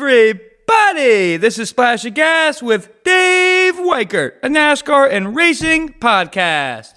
everybody! This is Splash of Gas with Dave Weichert, a NASCAR and racing podcast.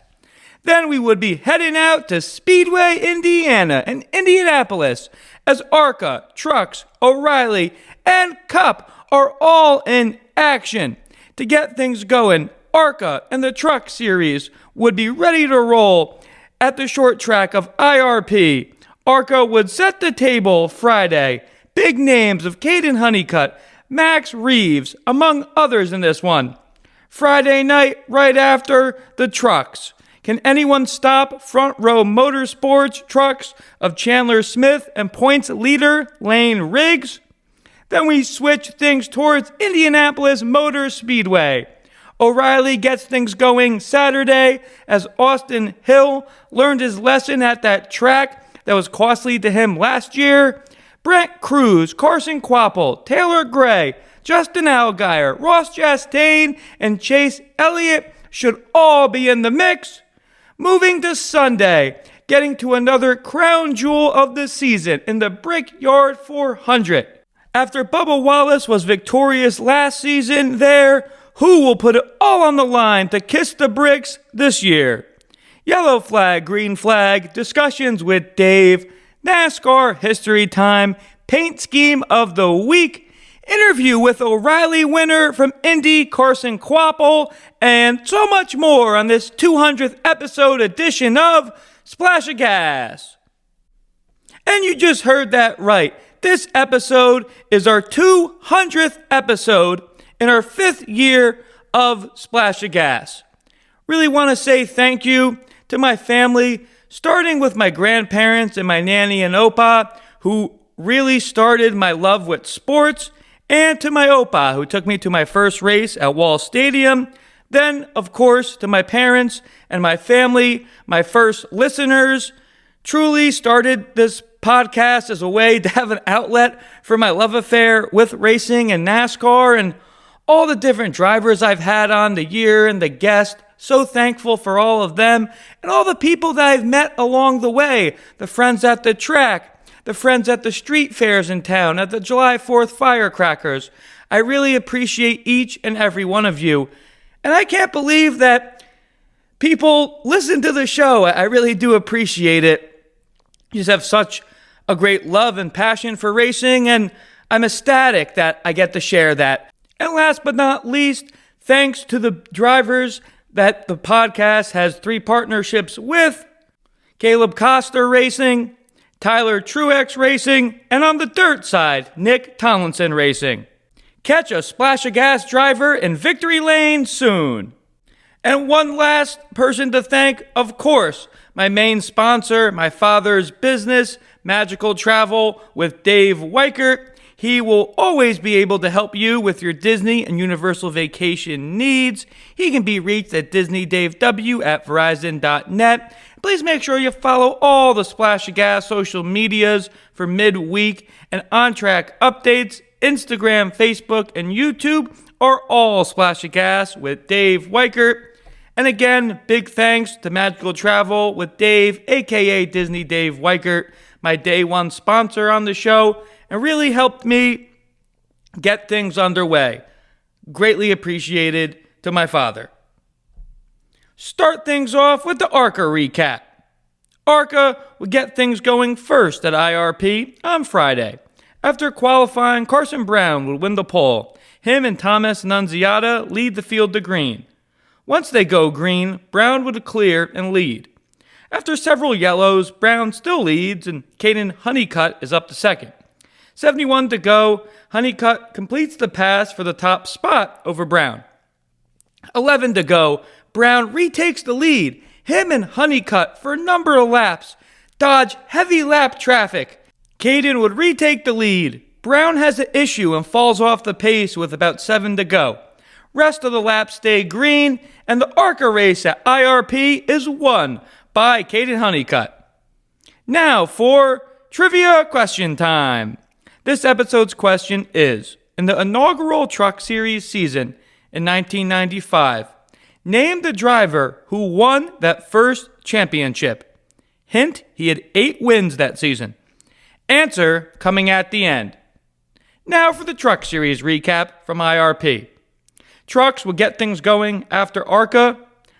Then we would be heading out to Speedway, Indiana and Indianapolis as ARCA, Trucks, O'Reilly, and Cup are all in action. To get things going, ARCA and the Truck Series would be ready to roll at the short track of IRP. ARCA would set the table Friday. Big names of Kaden Honeycutt, Max Reaves, among others in this one. Friday night, right after the trucks. Can anyone stop Front Row Motorsports trucks of Chandler Smith and points leader Layne Riggs? Then we switch things towards Indianapolis Motor Speedway. O'Reilly gets things going Saturday as Austin Hill learned his lesson at that track that was costly to him last year. Brent Cruz, Carson Kvapil, Taylor Gray, Justin Allgaier, Ross Chastain, and Chase Elliott should all be in the mix. Moving to Sunday, getting to another crown jewel of the season in the Brickyard 400. After Bubba Wallace was victorious last season there, who will put it all on the line to kiss the bricks this year? Yellow flag, green flag, discussions with Dave, NASCAR history time, paint scheme of the week, interview with O'Reilly winner from Indy, Carson Kvapil, and so much more on this 200th episode edition of Splash of Gas. And you just heard that right. This episode is our 200th episode in our 5th year of Splash of Gas. Really want to say thank you to my family, starting with my grandparents and my nanny and opa, who really started my love with sports, and to my opa, who took me to my first race at Wall Stadium. Then, of course, to my parents and my family, my first listeners. Truly started this podcast as a way to have an outlet for my love affair with racing and NASCAR and all the different drivers I've had on the year and the guest. So thankful for all of them and all the people that I've met along the way. The friends at the track, the friends at the street fairs in town, at the July 4th firecrackers. I really appreciate each and every one of you. And I can't believe that people listen to the show. I really do appreciate it. You just have such a great love and passion for racing, and I'm ecstatic that I get to share that. And last but not least, thanks to the drivers that the podcast has 3 partnerships with: Caleb Coster Racing, Tyler Truex Racing, and on the dirt side, Nick Tomlinson Racing. Catch a Splash of Gas driver in victory lane soon. And one last person to thank, of course, my main sponsor, my father's business, Magical Travel with Dave Weichert. He will always be able to help you with your Disney and Universal vacation needs. He can be reached at DisneyDaveW@Verizon.net. Please make sure you follow all the Splash of Gas social medias for midweek and on-track updates. Instagram, Facebook, and YouTube are all Splash of Gas with Dave Weichert. And again, big thanks to Magical Travel with Dave, aka Disney Dave Weichert, my day one sponsor on the show, and really helped me get things underway. Greatly appreciated to my father. Start things off with the ARCA recap. ARCA would get things going first at IRP on Friday. After qualifying, Carson Brown would win the pole. Him and Thomas Nunziata lead the field to green. Once they go green, Brown would clear and lead. After several yellows, Brown still leads, and Kaden Honeycutt is up to second. 71 to go, Honeycutt completes the pass for the top spot over Brown. 11 to go, Brown retakes the lead. Him and Honeycutt, for a number of laps, dodge heavy lap traffic. Kaden would retake the lead. Brown has an issue and falls off the pace with about 7 to go. Rest of the laps stay green, and the ARCA race at IRP is won by Kaden Honeycutt. Now for trivia question time. This episode's question is, in the inaugural Truck Series season in 1995, name the driver who won that first championship. Hint, he had 8 wins that season. Answer coming at the end. Now for the Truck Series recap from IRP. Trucks would get things going after ARCA.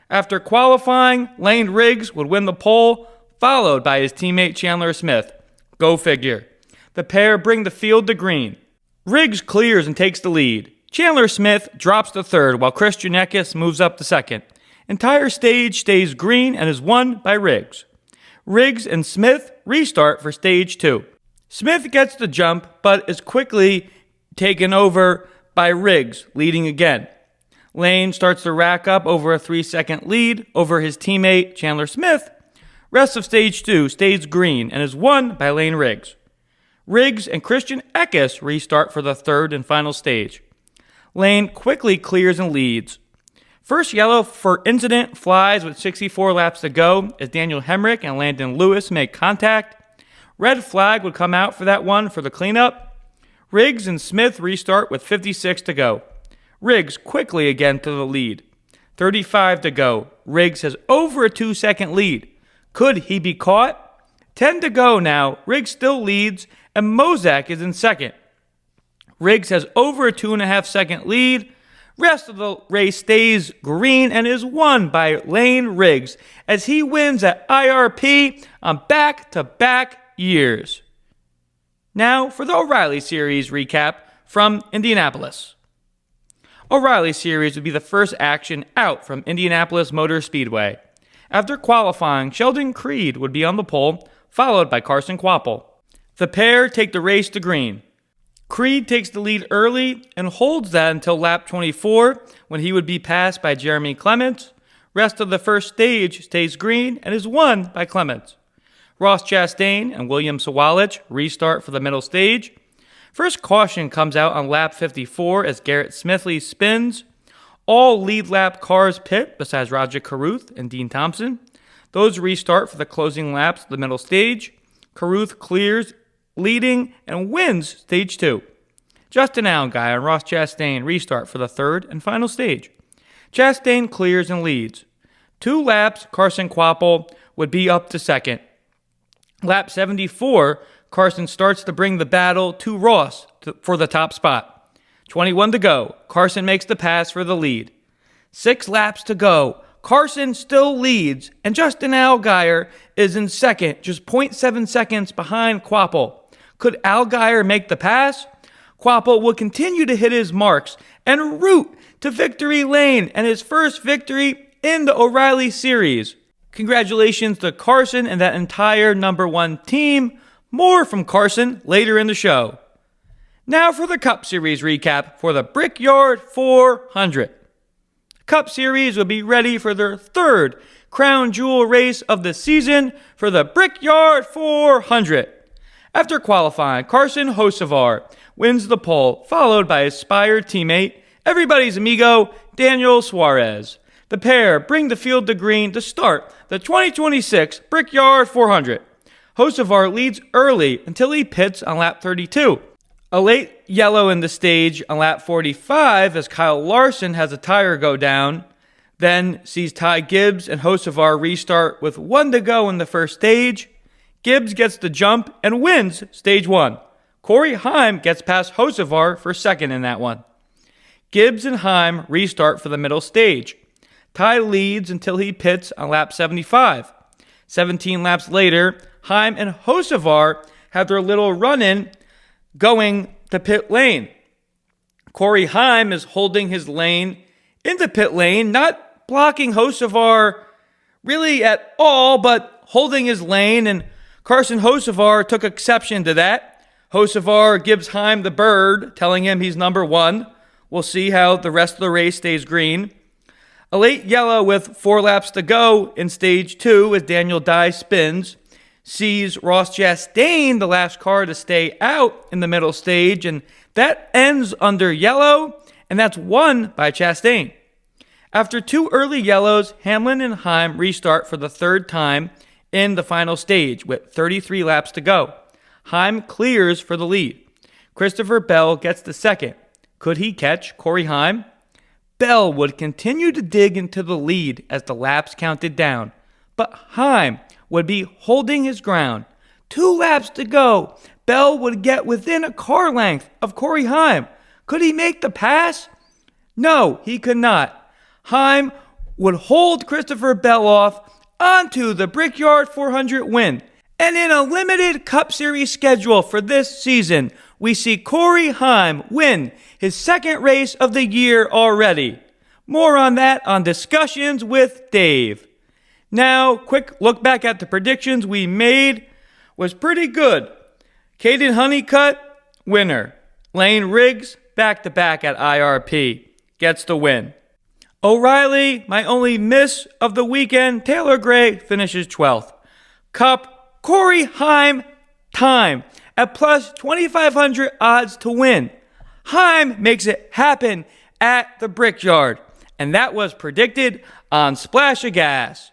After qualifying, Layne Riggs would win the pole, followed by his teammate Chandler Smith. Go figure. The pair bring the field to green. Riggs clears and takes the lead. Chandler Smith drops to third while Christian Eckes moves up to second. Entire stage stays green and is won by Riggs. Riggs and Smith restart for stage 2. Smith gets the jump, but is quickly taken over by Riggs, leading again. Layne starts to rack up over a 3-second lead over his teammate Chandler Smith. Rest of stage 2 stays green and is won by Layne Riggs. Riggs and Christian Eckes restart for the third and final stage. Layne quickly clears and leads. First yellow for incident flies with 64 laps to go as Daniel Hemrick and Landon Lewis make contact. Red flag would come out for that one for the cleanup. Riggs and Smith restart with 56 to go. Riggs quickly again to the lead. 35 to go. Riggs has over a 2-second lead. Could he be caught? 10 to go now. Riggs still leads, and Mozak is in second. Riggs has over a 2.5-second lead. Rest of the race stays green and is won by Layne Riggs as he wins at IRP on back-to-back years. Now for the O'Reilly Series recap from Indianapolis. O'Reilly Series would be the first action out from Indianapolis Motor Speedway. After qualifying, Sheldon Creed would be on the pole, followed by Carson Kvapil. The pair take the race to green. Creed takes the lead early and holds that until lap 24 when he would be passed by Jeremy Clements. Rest of the first stage stays green and is won by Clements. Ross Chastain and William Sawalich restart for the middle stage. First caution comes out on lap 54 as Garrett Smithley spins. All lead lap cars pit besides Roger Carruth and Dean Thompson. Those restart for the closing laps of the middle stage. Carruth clears, leading, and wins stage 2. Justin Allgaier and Ross Chastain restart for the third and final stage. Chastain clears and leads. 2 laps, Carson Kvapil would be up to second. Lap 74, Carson starts to bring the battle to Ross for the top spot. 21 to go. Carson makes the pass for the lead. 6 laps to go. Carson still leads, and Justin Allgaier is in second, just 0.7 seconds behind Kvapil. Could Allgaier make the pass? Kvapil will continue to hit his marks en route to victory lane and his first victory in the O'Reilly Series. Congratulations to Carson and that entire number 1 team. More from Carson later in the show. Now for the Cup Series recap for the Brickyard 400. The Cup Series will be ready for their third crown jewel race of the season for the Brickyard 400. After qualifying, Carson Hocevar wins the pole, followed by his Spire teammate, everybody's amigo, Daniel Suarez. The pair bring the field to green to start the 2026 Brickyard 400. Hocevar leads early until he pits on lap 32. A late yellow in the stage on lap 45 as Kyle Larson has a tire go down, then sees Ty Gibbs and Hocevar restart with 1 to go in the first stage. Gibbs gets the jump and wins stage 1. Corey Heim gets past Hocevar for second in that one. Gibbs and Heim restart for the middle stage. Ty leads until he pits on lap 75. 17 laps later, Heim and Hocevar have their little run-in going to pit lane. Corey Heim is holding his lane into pit lane, not blocking Hocevar really at all, but holding his lane, and Carson Hocevar took exception to that. Hocevar gives Heim the bird, telling him he's number 1. We'll see how the rest of the race stays green. A late yellow with 4 laps to go in stage 2 as Daniel Dye spins, sees Ross Chastain, the last car to stay out in the middle stage, and that ends under yellow, and that's won by Chastain. After 2 early yellows, Hamlin and Heim restart for the third time in the final stage with 33 laps to go. Heim clears for the lead. Christopher Bell gets the second. Could he catch Corey Heim? Bell would continue to dig into the lead as the laps counted down, but Heim would be holding his ground. 2 laps to go. Bell would get within a car length of Corey Heim. Could he make the pass? No, he could not. Heim would hold Christopher Bell off onto the Brickyard 400 win. And in a limited Cup Series schedule for this season, we see Corey Heim win his second race of the year already. More on that on Discussions with Dave. Now, quick look back at the predictions we made was pretty good. Kaden Honeycutt, winner. Layne Riggs, back-to-back at IRP, gets the win. O'Reilly, my only miss of the weekend, Taylor Gray finishes 12th. Cup, Corey Heim, time at plus 2,500 odds to win. Heim makes it happen at the Brickyard, and that was predicted on Splash of Gas.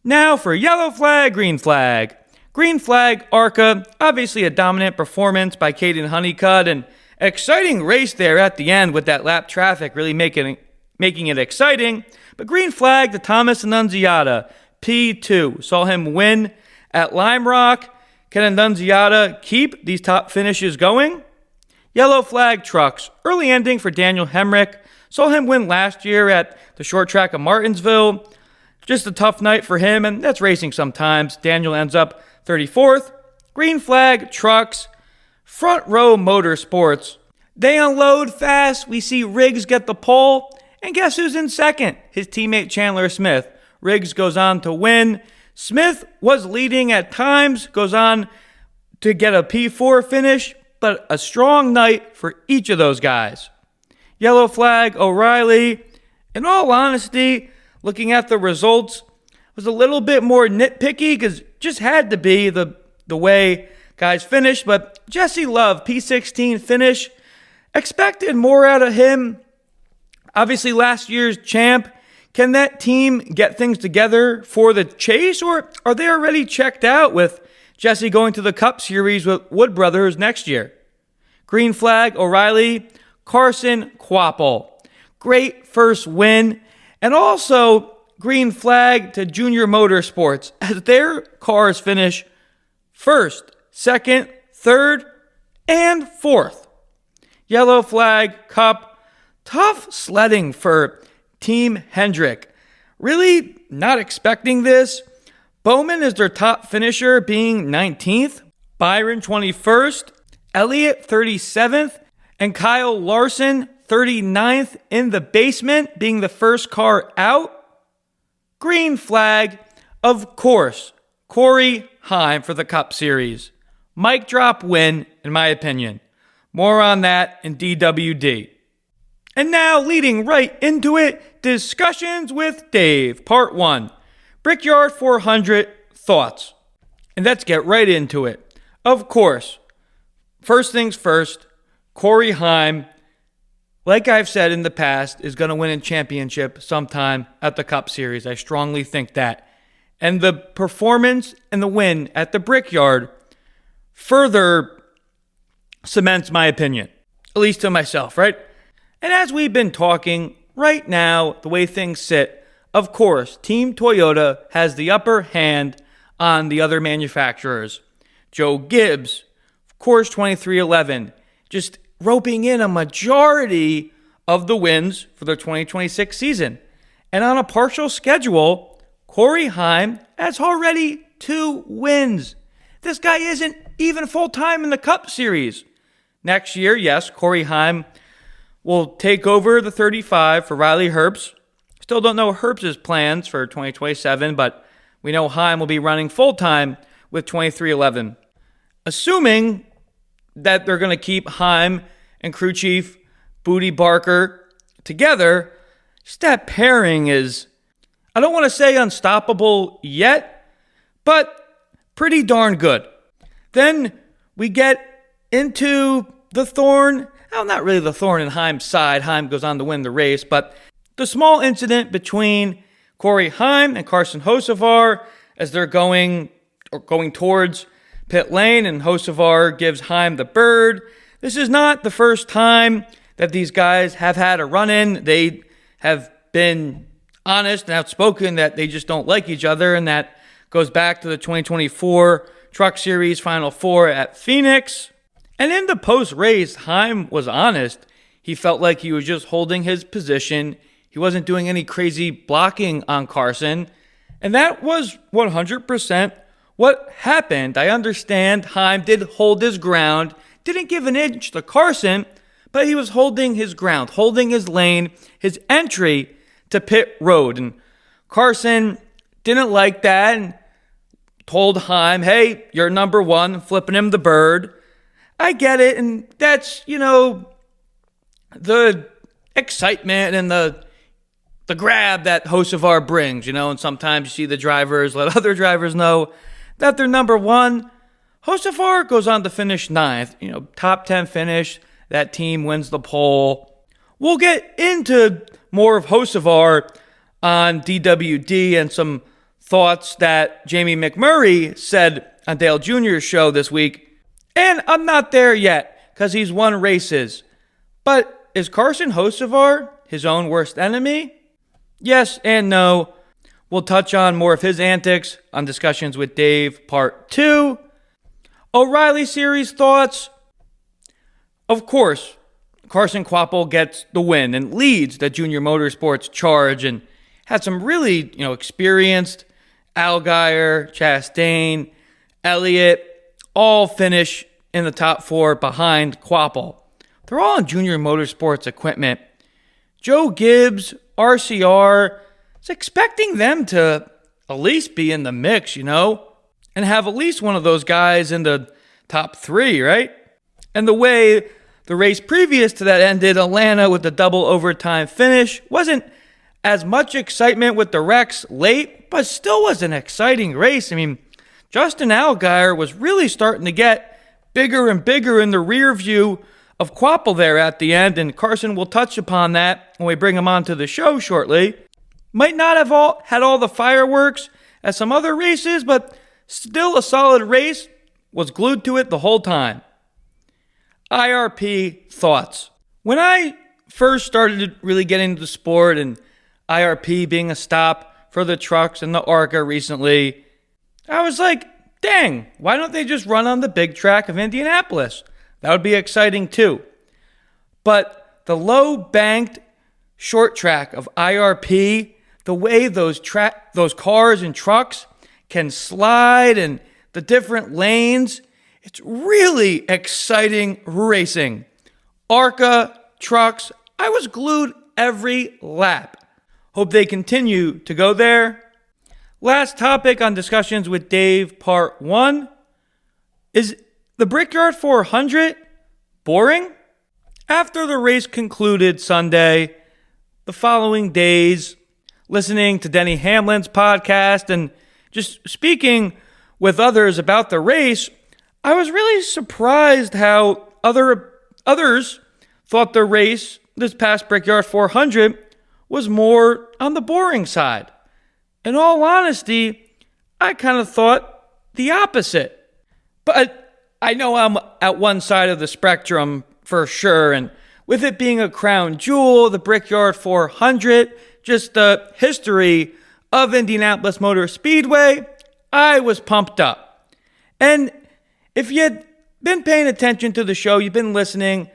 Now for yellow flag, green flag. Green flag, ARCA, obviously a dominant performance by Kaden Honeycutt, and exciting race there at the end with that lap traffic really making it exciting. But green flag to Thomas Annunziata, P2. Saw him win at Lime Rock. Can Annunziata keep these top finishes going? Yellow flag trucks, early ending for Daniel Hemrick. Saw him win last year at the short track of Martinsville. Just a tough night for him, and that's racing sometimes. Daniel ends up 34th. Green flag trucks, Front Row Motorsports. They unload fast. We see Riggs get the pole. And guess who's in second? His teammate Chandler Smith. Riggs goes on to win. Smith was leading at times, goes on to get a P4 finish, but a strong night for each of those guys. Yellow flag, O'Reilly. In all honesty, looking at the results, was a little bit more nitpicky because just had to be the way guys finished. But Jesse Love, P16 finish. Expected more out of him. Obviously, last year's champ. Can that team get things together for the chase, or are they already checked out with Jesse going to the Cup Series with Wood Brothers next year? Green flag, O'Reilly, Carson, Kvapil. Great first win. And also, green flag to Junior Motorsports as their cars finish first, second, third, and fourth. Yellow flag, Cup. Tough sledding for Team Hendrick. Really not expecting this. Bowman is their top finisher, being 19th. Byron 21st. Elliott 37th. And Kyle Larson 39th in the basement, being the first car out. Green flag, of course, Corey Heim for the Cup Series. Mic drop win, in my opinion. More on that in DWD. And now, leading right into it, Discussions with Dave, Part 1. Brickyard 400 thoughts. And let's get right into it. Of course, first things first, Corey Heim, like I've said in the past, is going to win a championship sometime at the Cup Series. I strongly think that. And the performance and the win at the Brickyard further cements my opinion, at least to myself, right? And as we've been talking, right now, the way things sit, of course, Team Toyota has the upper hand on the other manufacturers. Joe Gibbs, of course, 2311, just roping in a majority of the wins for the 2026 season. And on a partial schedule, Corey Heim has already 2 wins. This guy isn't even full-time in the Cup Series. Next year, yes, Corey Heim will take over the 35 for Riley Herbst. Still don't know Herbst's plans for 2027, but we know Heim will be running full-time with 2311. Assuming that they're going to keep Heim and crew chief Booty Barker together, just that pairing is, I don't want to say unstoppable yet, but pretty darn good. Then we get into the thorn. Well, not really the thorn in Heim's side. Heim goes on to win the race, but the small incident between Corey Heim and Carson Hocevar as they're going towards pit lane, and Hocevar gives Heim the bird. This is not the first time that these guys have had a run-in. They have been honest and outspoken that they just don't like each other, and that goes back to the 2024 Truck Series Final Four at Phoenix. And in the post-race, Heim was honest. He felt like he was just holding his position. He wasn't doing any crazy blocking on Carson. And that was 100% what happened. I understand Heim did hold his ground, didn't give an inch to Carson, but he was holding his ground, holding his lane, his entry to pit road. And Carson didn't like that and told Heim, hey, you're number one, flipping him the bird. I get it, and that's, the excitement and the grab that Hocevar brings, and sometimes you see the drivers let other drivers know that they're number one. Hocevar goes on to finish 9th, top 10 finish. That team wins the pole. We'll get into more of Hocevar on DWD and some thoughts that Jamie McMurray said on Dale Jr.'s show this week. And I'm not there yet because he's won races. But is Carson Hocevar his own worst enemy? Yes and no. We'll touch on more of his antics on Discussions with Dave Part 2. O'Reilly Series thoughts. Of course, Carson Kvapil gets the win and leads the Junior Motorsports charge and had some really, experienced Allgaier, Chastain, Elliott, all finish in the top 4 behind Kvapil. They're all on Junior Motorsports equipment. Joe Gibbs, RCR, is expecting them to at least be in the mix, and have at least one of those guys in the top 3, right? And the way the race previous to that ended, Atlanta with the double overtime finish, wasn't as much excitement with the wrecks late, but still was an exciting race. Justin Allgaier was really starting to get bigger and bigger in the rear view of Kvapil there at the end, and Carson will touch upon that when we bring him onto the show shortly. Might not have had all the fireworks as some other races, but still a solid race, was glued to it the whole time. IRP thoughts. When I first started really getting into the sport and IRP being a stop for the trucks and the ARCA recently, I was like, dang, why don't they just run on the big track of Indianapolis? That would be exciting too. But the low banked short track of IRP, the way those cars and trucks can slide and the different lanes, it's really exciting racing. ARCA trucks, I was glued every lap. Hope they continue to go there. Last topic on Discussions with Dave, Part 1. Is the Brickyard 400 boring? After the race concluded Sunday, the following days, listening to Denny Hamlin's podcast and just speaking with others about the race, I was really surprised how others thought the race this past Brickyard 400 was more on the boring side. In all honesty, I kind of thought the opposite. But I know I'm at one side of the spectrum for sure, and with it being a crown jewel, the Brickyard 400, just the history of Indianapolis Motor Speedway, I was pumped up. And if you'd been paying attention to the show, you've been listening,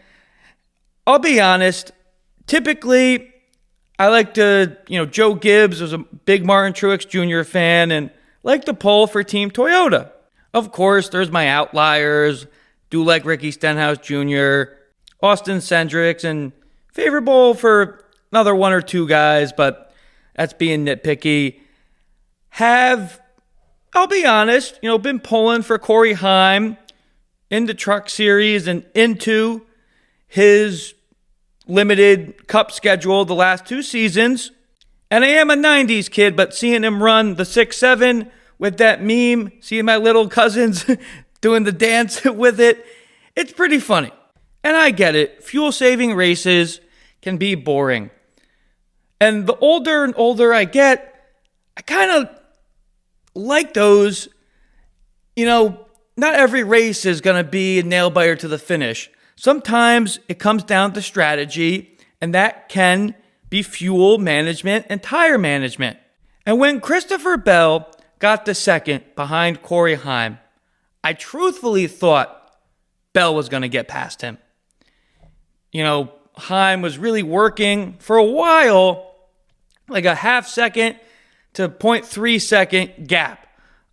I'll be honest, typically I like to, Joe Gibbs was a big Martin Truex Jr. fan and like to pull for Team Toyota. Of course, there's my outliers, do like Ricky Stenhouse Jr., Austin Cendricks, and favorable for another one or two guys, but that's being nitpicky. I'll be honest, been pulling for Corey Heim in the Truck Series and into his limited cup schedule the last 2 seasons. And I am a 90s kid, but seeing him run the 6-7 with that meme, seeing my little cousins doing the dance with it, it's pretty funny. And I get it. Fuel-saving races can be boring. And the older and older I get, I kind of like those. Not every race is going to be a nail-biter to the finish. Sometimes it comes down to strategy, and that can be fuel management and tire management. And when Christopher Bell got the second behind Corey Heim, I truthfully thought Bell was going to get past him. Heim was really working for a while, like a half second to 0.3 second gap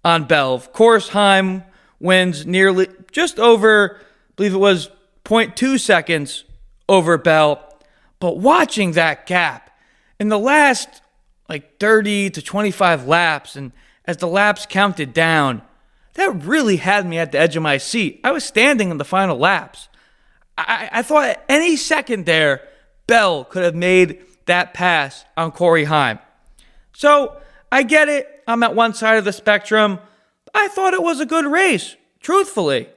on Bell. Of course, Heim wins nearly just over, I believe it was 0.2 seconds over Bell. But watching that gap in the last 30 to 25 laps, and as the laps counted down, that really had me at the edge of my seat. I was standing in the final laps. I thought at any second there, Bell could have made that pass on Corey Heim. So I get it. I'm at one side of the spectrum. I thought it was a good race, truthfully.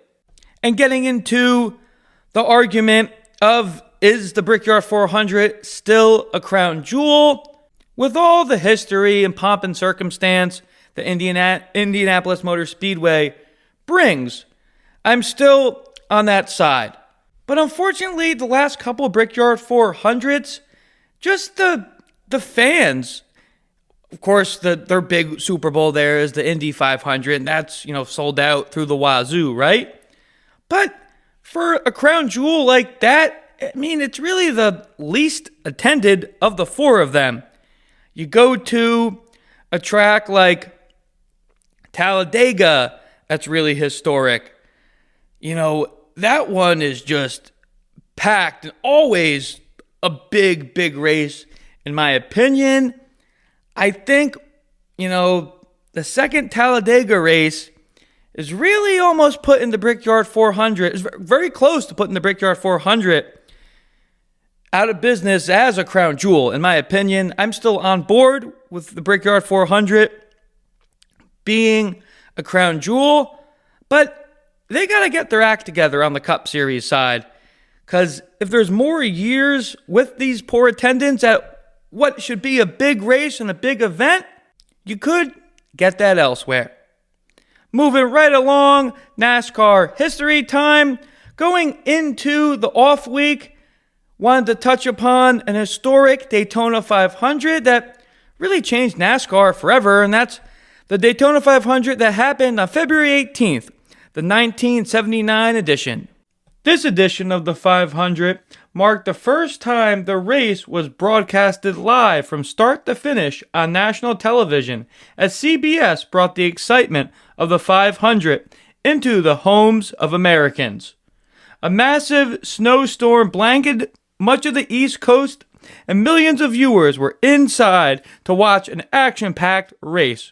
And getting into the argument of, is the Brickyard 400 still a crown jewel? With all the history and pomp and circumstance that Indianapolis Motor Speedway brings, I'm still on that side. But unfortunately, the last couple of Brickyard 400s, just the fans. Of course, their big Super Bowl there is the Indy 500, and that's, sold out through the wazoo, right? But for a crown jewel like that, it's really the least attended of the four of them. You go to a track like Talladega, that's really historic. That one is just packed and always a big, big race, in my opinion. I think, the second Talladega race is really almost putting the Brickyard 400, is very close to putting the Brickyard 400 out of business as a crown jewel, in my opinion. I'm still on board with the Brickyard 400 being a crown jewel, but they got to get their act together on the Cup Series side, because if there's more years with these poor attendance at what should be a big race and a big event, you could get that elsewhere. Moving right along, NASCAR history time. Going into the off week, wanted to touch upon an historic Daytona 500 that really changed NASCAR forever, and that's the Daytona 500 that happened on February 18th, the 1979 edition. This edition of the 500 marked the first time the race was broadcasted live from start to finish on national television, as CBS brought the excitement of the 500 into the homes of Americans. A massive snowstorm blanketed much of the East Coast, and millions of viewers were inside to watch an action-packed race.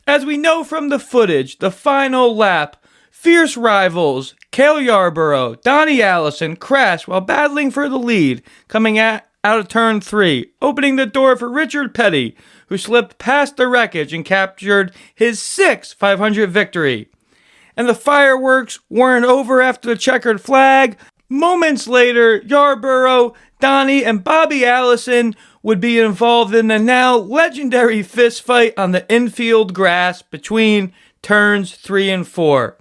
As we know from the footage, the final lap, fierce rivals Cale Yarborough, Donnie Allison crashed while battling for the lead, coming out of turn 3, opening the door for Richard Petty, who slipped past the wreckage and captured his 6th 500 victory. And the fireworks weren't over after the checkered flag. Moments later, Yarborough, Donnie, and Bobby Allison would be involved in the now legendary fistfight on the infield grass between turns 3 and 4.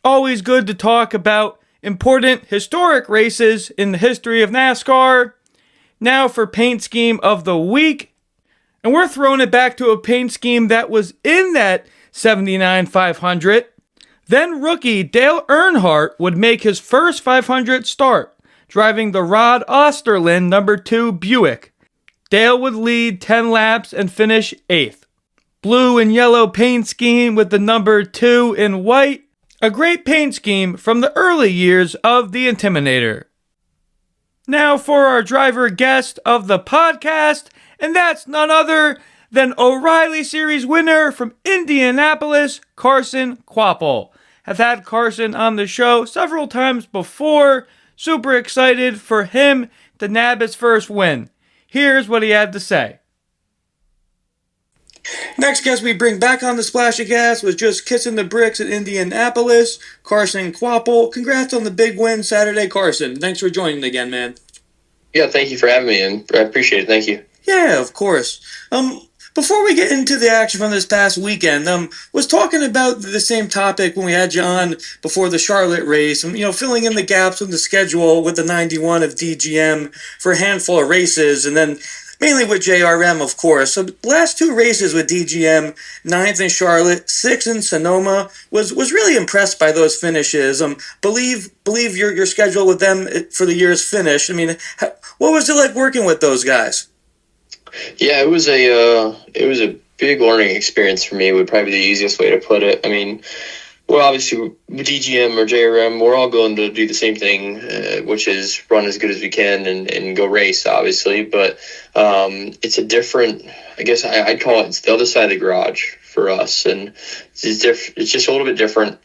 Always good to talk about important historic races in the history of NASCAR. Now for paint scheme of the week. And we're throwing it back to a paint scheme that was in that 79 500. Then rookie Dale Earnhardt would make his first 500 start, driving the Rod Osterlund number 2 Buick. Dale would lead 10 laps and finish 8th. Blue and yellow paint scheme with the number 2 in white. A great paint scheme from the early years of the Intimidator. Now for our driver guest of the podcast, and that's none other than O'Reilly Series winner from Indianapolis, Carson Kvapil. Have had Carson on the show several times before. Super excited for him to nab his first win. Here's what he had to say. Next guest we bring back on the Splash of Gas was just kissing the bricks at Indianapolis, Carson Kvapil. Congrats on the big win Saturday, Carson. Thanks for joining again, man. Yeah, thank you for having me, and I appreciate it. Thank you. Yeah, of course. Before we get into the action from this past weekend, was talking about the same topic when we had you on before the Charlotte race, and filling in the gaps in the schedule with the 91 of DGM for a handful of races, and then mainly with JRM, of course. So last two races with DGM, ninth in Charlotte, sixth in Sonoma, was really impressed by those finishes. Believe your schedule with them for the year is finished. I mean, what was it like working with those guys? Yeah, it was a big learning experience for me. Would probably be the easiest way to put it. I mean, well, obviously, with DGM or JRM, we're all going to do the same thing, which is run as good as we can and go race, obviously. But it's a different, I guess I'd call it, it's the other side of the garage for us. And it's just a little bit different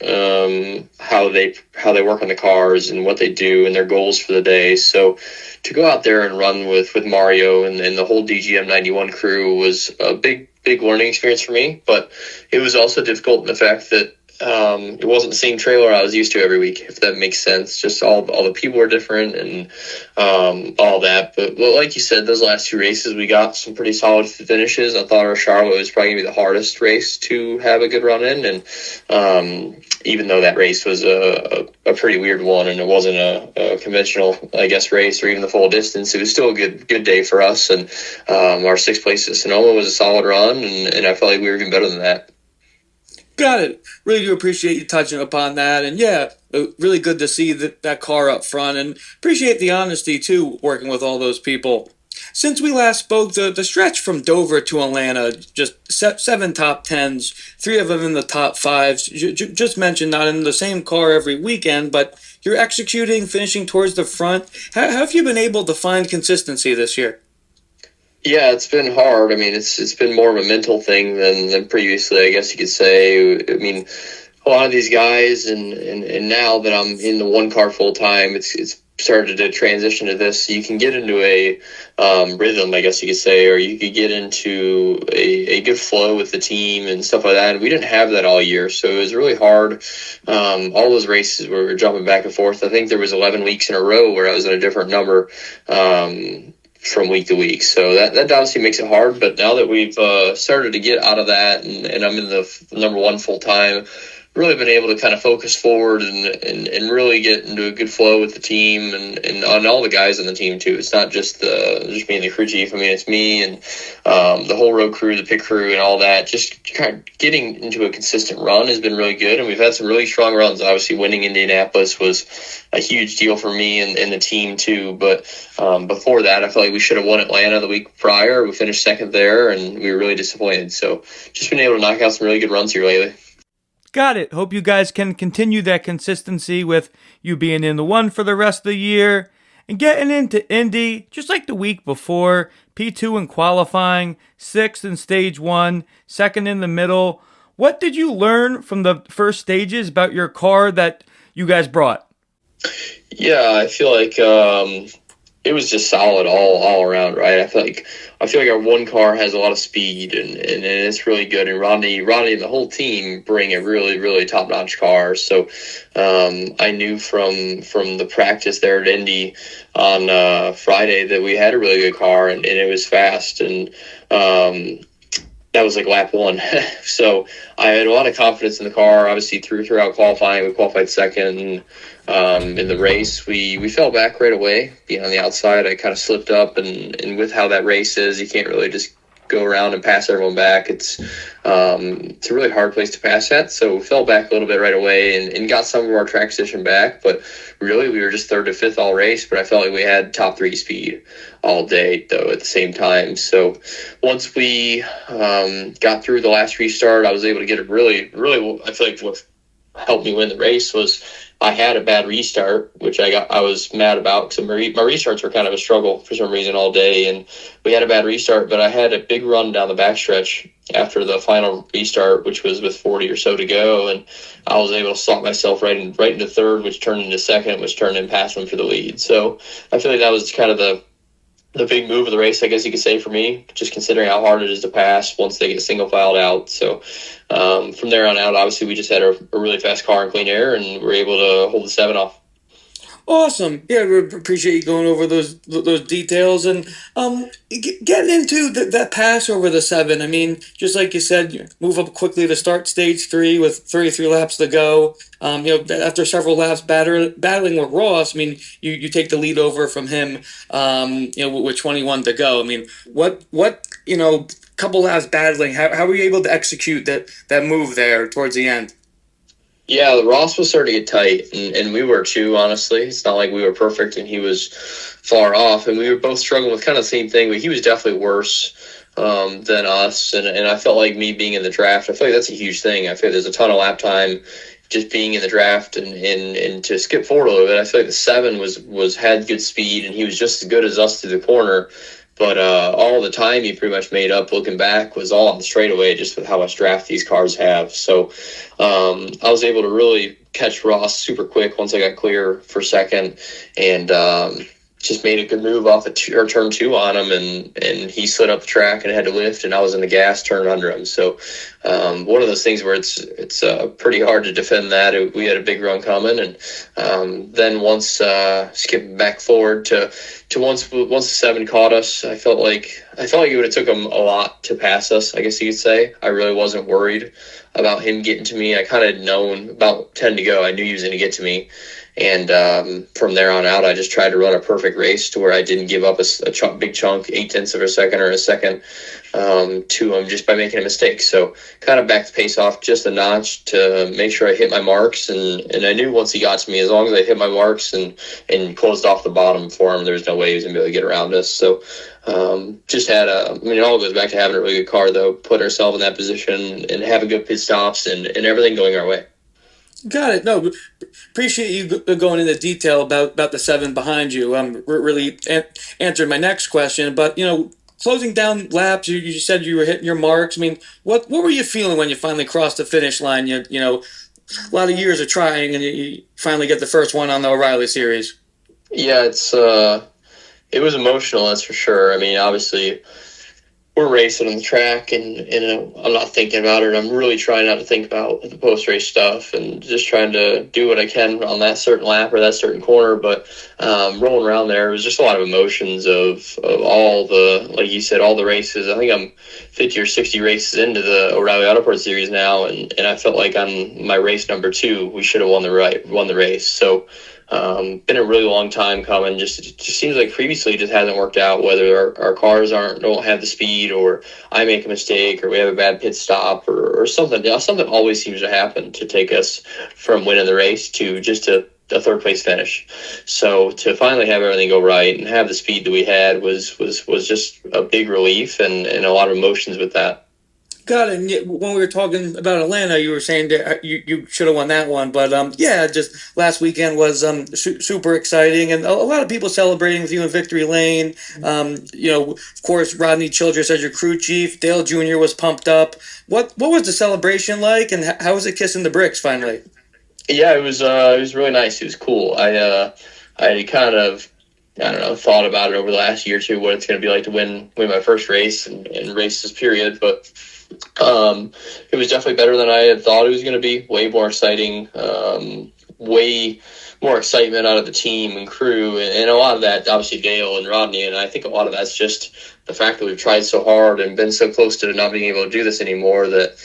how they work on the cars and what they do and their goals for the day. So to go out there and run with Mario and the whole DGM 91 crew was a big learning experience for me. But it was also difficult in the fact that it wasn't the same trailer I was used to every week, if that makes sense. Just all the people are different and all that. But well, like you said, those last two races, we got some pretty solid finishes. I thought our Charlotte was probably going to be the hardest race to have a good run in. And even though that race was a pretty weird one and it wasn't a conventional, I guess, race or even the full distance, it was still a good day for us. And our sixth place at Sonoma was a solid run, and I felt like we were even better than that. Got it. Really do appreciate you touching upon that. And yeah, really good to see that car up front, and appreciate the honesty too, working with all those people. Since we last spoke, the stretch from Dover to Atlanta, just 7 top 10s, 3 of them in the top 5s. Just mentioned not in the same car every weekend, but you're executing, finishing towards the front. How have you been able to find consistency this year? Yeah, it's been hard. I mean, it's been more of a mental thing than previously, I guess you could say. I mean, a lot of these guys, and now that I'm in the one car full time, it's started to transition to this. You can get into a rhythm, I guess you could say, or you could get into a good flow with the team and stuff like that. And we didn't have that all year, so it was really hard. All those races where we were jumping back and forth. I think there was 11 weeks in a row where I was in a different number. From week to week. So that obviously makes it hard, but now that we've started to get out of that and I'm in the number one full time, really been able to kind of focus forward and really get into a good flow with the team and on all the guys on the team too. It's not just me and the crew chief. I mean, it's me and the whole road crew, the pit crew and all that. Just kind of getting into a consistent run has been really good, and we've had some really strong runs. Obviously, winning Indianapolis was a huge deal for me and the team too. But before that, I felt like we should have won Atlanta the week prior. We finished second there, and we were really disappointed. So just been able to knock out some really good runs here lately. Got it. Hope you guys can continue that consistency with you being in the one for the rest of the year and getting into Indy just like the week before. P2 in qualifying, 6th in stage 1, 2nd in the middle. What did you learn from the first stages about your car that you guys brought? Yeah, I feel like it was just solid all around, right? I feel like our one car has a lot of speed and it's really good. And Rodney and the whole team bring a really, really top-notch car. So I knew from the practice there at Indy on Friday that we had a really good car and it was fast. And that was like lap 1. So I had a lot of confidence in the car. Obviously, throughout qualifying, we qualified second. In the race, we fell back right away. Being on the outside, I kind of slipped up, and with how that race is, you can't really just go around and pass everyone back. It's a really hard place to pass at. So we fell back a little bit right away and got some of our track position back. But really, we were just 3rd to 5th all race. But I felt like we had top 3 speed all day, though, at the same time. So once we got through the last restart, I was able to get it really, really. I feel like what helped me win the race was I had a bad restart, which I was mad about because my restarts were kind of a struggle for some reason all day, and we had a bad restart. But I had a big run down the backstretch after the final restart, which was with 40 or so to go, and I was able to slot myself right into 3rd, which turned into 2nd, which turned in past him for the lead. So I feel like that was kind of the big move of the race, I guess you could say, for me, just considering how hard it is to pass once they get single filed out. So from there on out, obviously, we just had a really fast car in clean air and were able to hold the 7 off. Awesome. Yeah, we appreciate you going over those details and getting into that pass over the 7. I mean, just like you said, you move up quickly to start stage 3 with 33 laps to go. After several laps battling with Ross, I mean, you take the lead over from him. With 21 to go. I mean, what couple laps battling. How were you able to execute that move there towards the end? Yeah, the Ross was starting to get tight, and we were too, honestly. It's not like we were perfect and he was far off, and we were both struggling with kind of the same thing, but he was definitely worse than us, and I felt like me being in the draft, I feel like that's a huge thing. I feel like there's a ton of lap time just being in the draft, and to skip forward a little bit, I feel like the 7 had good speed, and he was just as good as us through the corner. But all the time he pretty much made up looking back was all on the straightaway, just with how much draft these cars have. So I was able to really catch Ross super quick once I got clear for second, and just made a good move off turn 2 on him, and he slid up the track and had to lift, and I was in the gas turn under him. So one of those things where it's pretty hard to defend that. We had a big run coming, and then once skipping back forward to once the 7 caught us, I felt like it would have took him a lot to pass us, I guess you could say. I really wasn't worried about him getting to me. I kind of had known about 10 to go. I knew he was going to get to me. And from there on out, I just tried to run a perfect race to where I didn't give up a big chunk, 0.8 of a second or a second to him just by making a mistake. So kind of backed the pace off just a notch to make sure I hit my marks. And I knew once he got to me, as long as I hit my marks and closed off the bottom for him, there was no way he was going to be able to get around us. So it all goes back to having a really good car, though, putting ourselves in that position and having good pit stops and everything going our way. Got it. No, appreciate you going into detail about the 7 behind you. Really answered my next question. But closing down laps, you said you were hitting your marks. I mean, what were you feeling when you finally crossed the finish line? A lot of years of trying, and you finally get the first one on the O'Reilly Series. Yeah, it was emotional, that's for sure. I mean, obviously, we're racing on the track, and I'm not thinking about it. I'm really trying not to think about the post-race stuff and just trying to do what I can on that certain lap or that certain corner. But rolling around there, it was just a lot of emotions of all the, like you said, all the races. I think I'm 50 or 60 races into the O'Reilly Autoport Series now, and I felt like on my race number 2, we should have won the race. So been a really long time coming. It just seems like previously it just hasn't worked out, whether our cars don't have the speed, or I make a mistake, or we have a bad pit stop, or something. Something always seems to happen to take us from winning the race to just a third place finish. So to finally have everything go right and have the speed that we had was just a big relief and a lot of emotions with that. Got it. When we were talking about Atlanta, you were saying that you should have won that one, but just last weekend was super exciting, and a lot of people celebrating with you in victory lane. Of course, Rodney Childress as your crew chief. Dale Jr. was pumped up. What was the celebration like, and how was it kissing the bricks finally? Yeah, it was really nice. It was cool. I kind of, I don't know, thought about it over the last year or two, what it's going to be like to win my first race and races period, but it was definitely better than I had thought it was going to be. Way more exciting, way more excitement out of the team and crew, and a lot of that, obviously, Dale and Rodney, and I think a lot of that's just the fact that we've tried so hard and been so close to not being able to do this anymore that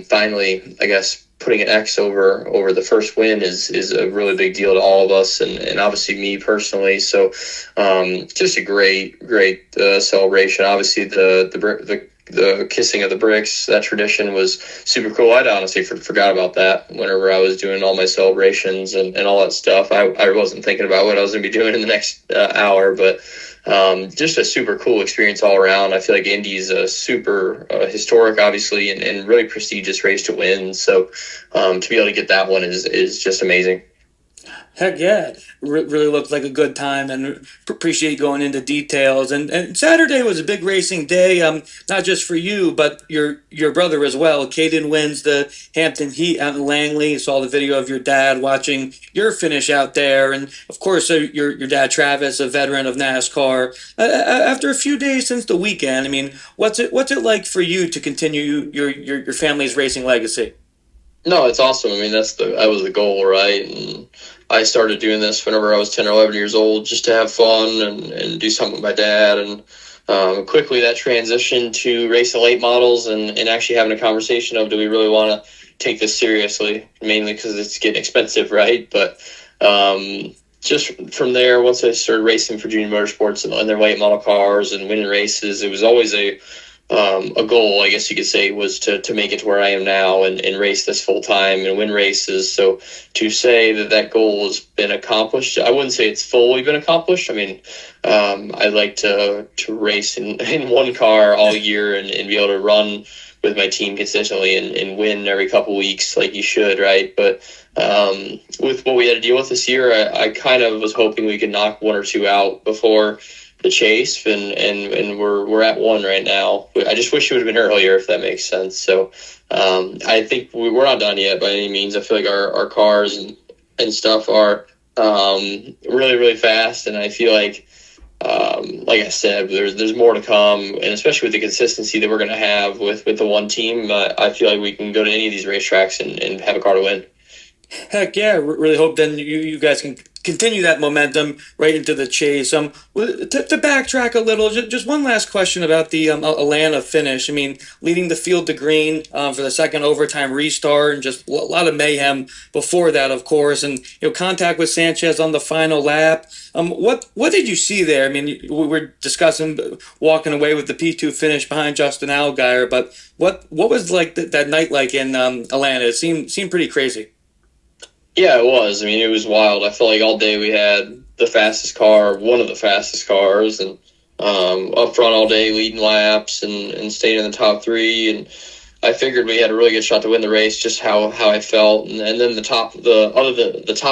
finally, I guess, putting an X over the first win is a really big deal to all of us, and obviously me personally. So just a great celebration. Obviously the kissing of the bricks, that tradition was super cool. I'd honestly forgot about that whenever I was doing all my celebrations and all that stuff. I wasn't thinking about what I was going to be doing in the next hour, but just a super cool experience all around. I feel like Indy's a super historic, obviously, and really prestigious race to win. So to be able to get that one is just amazing. Heck yeah, really looked like a good time, and appreciate going into details. And Saturday was a big racing day, not just for you, but your brother as well. Kaden wins the Hampton Heat out in Langley. Saw the video of your dad watching your finish out there, and of course your dad Travis, a veteran of NASCAR. After a few days since the weekend, I mean, what's it like for you to continue your family's racing legacy? No, it's awesome. I mean, that was the goal, right? And I started doing this whenever I was 10 or 11 years old, just to have fun and do something with my dad. And quickly that transitioned to racing late models and actually having a conversation of, do we really want to take this seriously? Mainly because it's getting expensive, right? But just from there, once I started racing for Junior Motorsports and their late model cars and winning races, it was always a goal, I guess you could say, was to make it to where I am now and race this full time and win races. So to say that goal has been accomplished, I wouldn't say it's fully been accomplished. I mean, I'd like to race in one car all year and be able to run with my team consistently and win every couple weeks like you should, right? But with what we had to deal with this year, I kind of was hoping we could knock one or two out before the chase, and we're at one right now. I just wish it would have been earlier, if that makes sense. So I think we're not done yet by any means. I feel like our cars and stuff are really, really fast, and I feel like I said, there's more to come, and especially with the consistency that we're going to have with the one team, I feel like we can go to any of these racetracks and have a car to win. Heck yeah, really hope then you guys can continue that momentum right into the chase. To backtrack a little, just one last question about the Atlanta finish. I mean, leading the field to green for the second overtime restart, and just a lot of mayhem before that, of course, and contact with Sanchez on the final lap. What did you see there? I mean, we were discussing walking away with the P2 finish behind Justin Allgaier, but what was like that night like in Atlanta? It seemed pretty crazy. Yeah, it was. I mean, it was wild. I felt like all day we had the fastest car, one of the fastest cars, and up front all day leading laps and staying in the top three. And I figured we had a really good shot to win the race, just how I felt. And then the top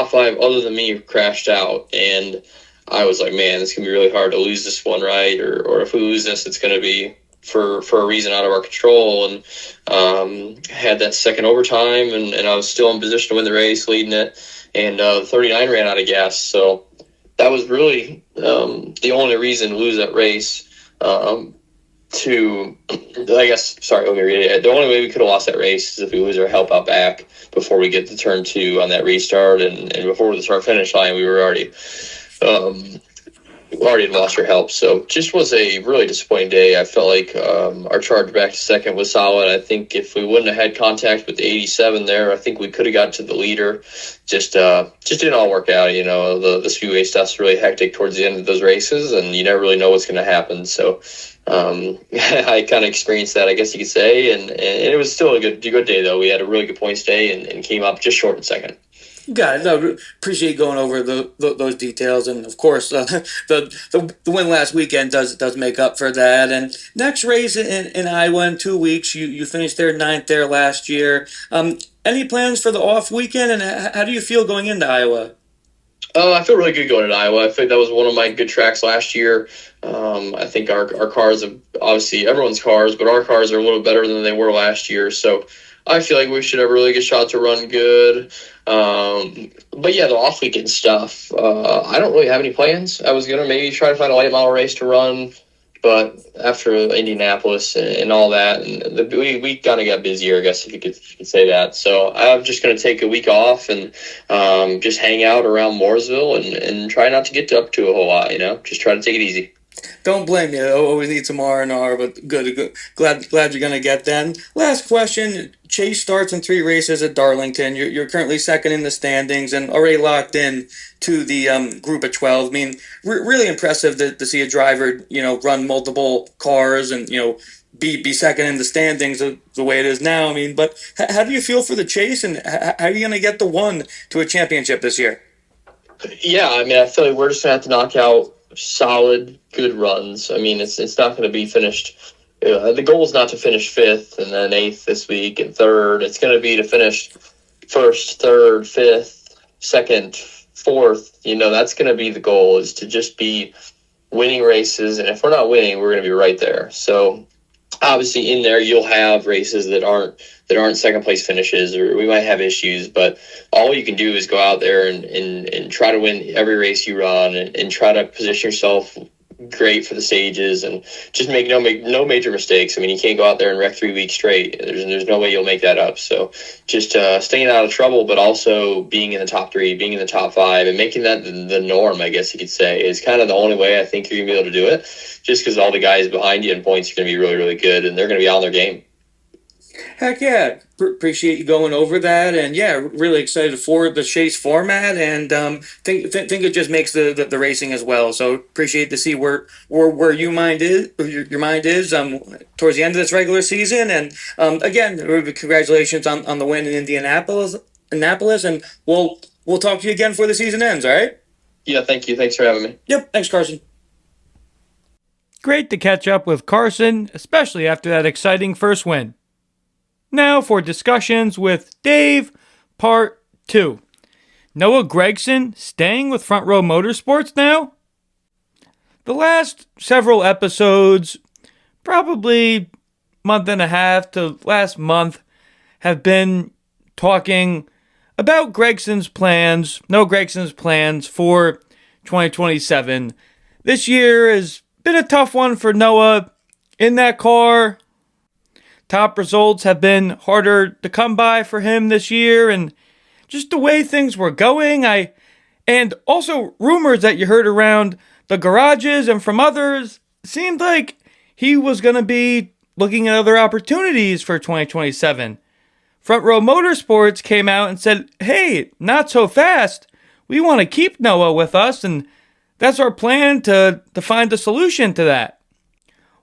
five other than me crashed out, and I was like, man, it's gonna be really hard to lose this one, right? Or if we lose this, it's gonna be for a reason out of our control. And had that second overtime, and I was still in position to win the race, leading it, and 39 ran out of gas. So that was really the only reason to lose that race. The only way we could have lost that race is if we lose our help out back before we get to turn 2 on that restart, and before the start finish line, we were already lost our help. So just was a really disappointing day. I felt like our charge back to second was solid. I think if we wouldn't have had contact with the 87 there, I think we could have got to the leader. Just didn't all work out. The Speedway stuff's really hectic towards the end of those races, and you never really know what's going to happen. So I kind of experienced that, I guess you could say, and it was still a good day, though. We had a really good points day and came up just short in second. Got it. No, appreciate going over those details, and of course, the win last weekend does make up for that. And next race in Iowa in 2 weeks, you finished there 9th there last year. Any plans for the off weekend, and how do you feel going into Iowa? I feel really good going into Iowa. I think that was one of my good tracks last year. I think our cars, obviously everyone's cars, but our cars are a little better than they were last year. So I feel like we should have a really good shot to run good. But yeah, the off weekend stuff, I don't really have any plans. I was going to maybe try to find a late model race to run, but after Indianapolis and all that, and we kind of got busier, I guess if you could say that. So I'm just going to take a week off and just hang out around Mooresville and try not to get up to a whole lot, just try to take it easy. Don't blame you. Always need some R&R, but good. Glad you're going to get them. Last question. Chase starts in 3 races at Darlington. You're currently second in the standings and already locked in to the group of 12. I mean, really impressive to see a driver, run multiple cars and, be second in the standings the way it is now. I mean, but how do you feel for the Chase, and how are you going to get the 1 to a championship this year? Yeah, I mean, I feel like we're just going to have to knock out solid, good runs. I mean, it's not going to be finished. The goal is not to finish 5th and then 8th this week and 3rd. It's going to be to finish 1st, 3rd, 5th, 2nd, 4th. That's going to be the goal, is to just be winning races. And if we're not winning, we're going to be right there. So obviously in there you'll have races that aren't second place finishes, or we might have issues, but all you can do is go out there and try to win every race you run and try to position yourself great for the stages and just make no major mistakes. I mean, you can't go out there and wreck 3 weeks straight. There's no way you'll make that up. So just staying out of trouble, but also being in the top 3, being in the top 5, and making that the norm, I guess you could say, is kind of the only way I think you're going to be able to do it, just because all the guys behind you in points are going to be really, really good, and they're going to be on their game. Heck yeah. Appreciate you going over that. And yeah, really excited for the chase format, and think it just makes the racing as well. So appreciate to see where your mind is towards the end of this regular season. And again, congratulations on the win in Indianapolis, and we'll talk to you again before the season ends, all right? Yeah, thank you. Thanks for having me. Yep, thanks, Carson. Great to catch up with Carson, especially after that exciting first win. Now for discussions with Dave, Part 2. Noah Gragson staying with Front Row Motorsports now? The last several episodes, probably month and a half to last month, have been talking about Noah Gragson's plans for 2027. This year has been a tough one for Noah in that car. Top results have been harder to come by for him this year, and just the way things were going, and also rumors that you heard around the garages and from others, seemed like he was going to be looking at other opportunities for 2027. Front Row Motorsports came out and said, hey, not so fast. We want to keep Noah with us, and that's our plan to find a solution to that.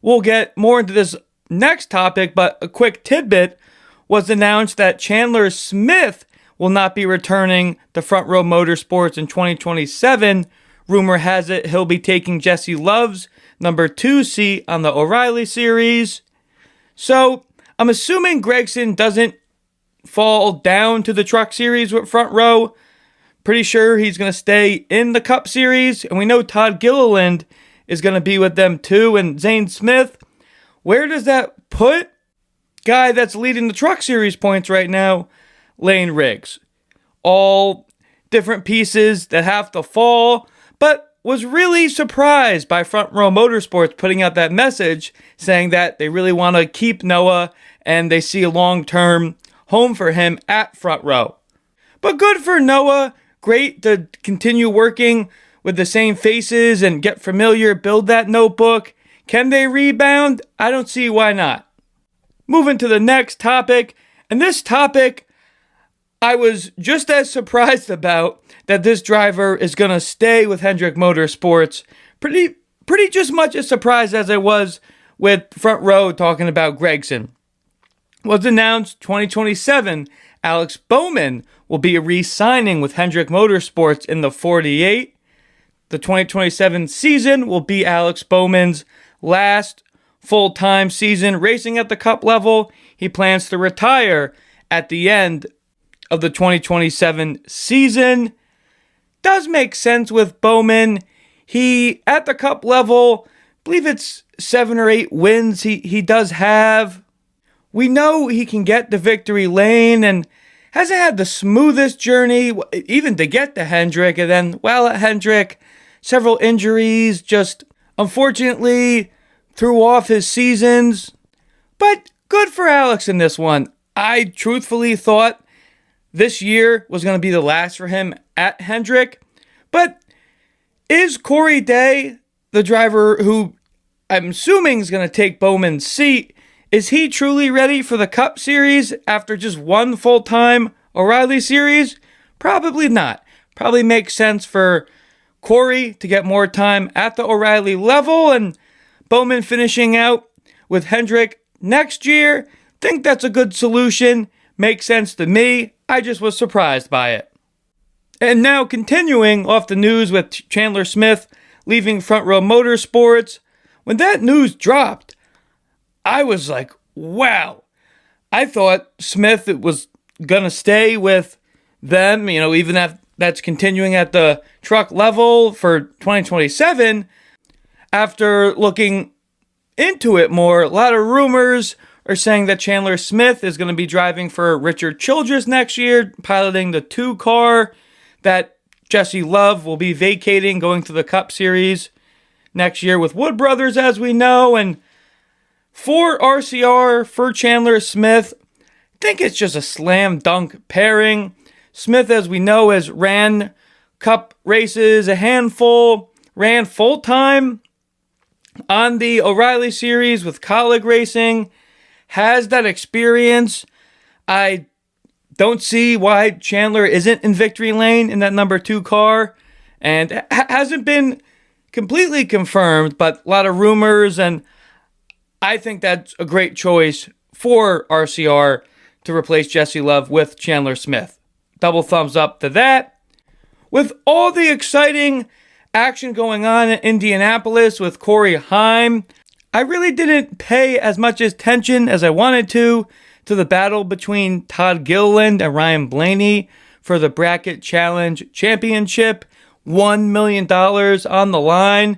We'll get more into this next topic, but a quick tidbit was announced that Chandler Smith will not be returning to Front Row Motorsports in 2027. Rumor has it he'll be taking Jesse Love's number 2 seat on the O'Reilly Series. So I'm assuming Gragson doesn't fall down to the Truck Series with Front Row. Pretty sure he's going to stay in the Cup Series, and we know Todd Gilliland is going to be with them too, and Zane Smith. Where does that put guy that's leading the Truck Series points right now, Layne Riggs? All different pieces that have to fall, but was really surprised by Front Row Motorsports putting out that message saying that they really want to keep Noah and they see a long-term home for him at Front Row. But good for Noah. Great to continue working with the same faces and get familiar, build that notebook. Can they rebound? I don't see why not. Moving to the next topic, and this topic I was just as surprised about, that this driver is going to stay with Hendrick Motorsports. Pretty just much as surprised as I was with Front Row talking about Gragson. Was announced 2027, Alex Bowman will be re-signing with Hendrick Motorsports in the 48. The 2027 season will be Alex Bowman's last full-time season racing at the Cup level. He plans to retire at the end of the 2027 season. Does make sense with Bowman. He, at the Cup level, I believe it's 7 or 8 wins he does have. We know he can get the victory lane and hasn't had the smoothest journey, even to get to Hendrick. And then, while at Hendrick, several injuries just unfortunately threw off his seasons. But good for Alex in this one. I truthfully thought this year was going to be the last for him at Hendrick. But is Corey Day, the driver who I'm assuming is going to take Bowman's seat, is he truly ready for the Cup Series after just one full-time O'Reilly Series? Probably not. Probably makes sense for Corey to get more time at the O'Reilly level, and Bowman finishing out with Hendrick next year. Think that's a good solution. Makes sense to me. I just was surprised by it. And now continuing off the news with Chandler Smith leaving Front Row Motorsports. When that news dropped, I was like, wow. I thought Smith was going to stay with them, even if that's continuing at the truck level for 2027. After looking into it more, a lot of rumors are saying that Chandler Smith is going to be driving for Richard Childress next year, piloting the 2 car, that Jesse Love will be vacating, going to the Cup Series next year with Wood Brothers, as we know. And for RCR, for Chandler Smith, I think it's just a slam dunk pairing. Smith, as we know, has ran Cup races a handful, ran full-time on the O'Reilly Series with Colleague Racing, has that experience. I don't see why Chandler isn't in victory lane in that number 2 car, and hasn't been completely confirmed, but a lot of rumors, and I think that's a great choice for RCR to replace Jesse Love with Chandler Smith. Double thumbs up to that. With all the exciting action going on in Indianapolis with Corey Heim, I really didn't pay as much attention as I wanted to the battle between Todd Gilliland and Ryan Blaney for the Bracket Challenge Championship. $1 million on the line.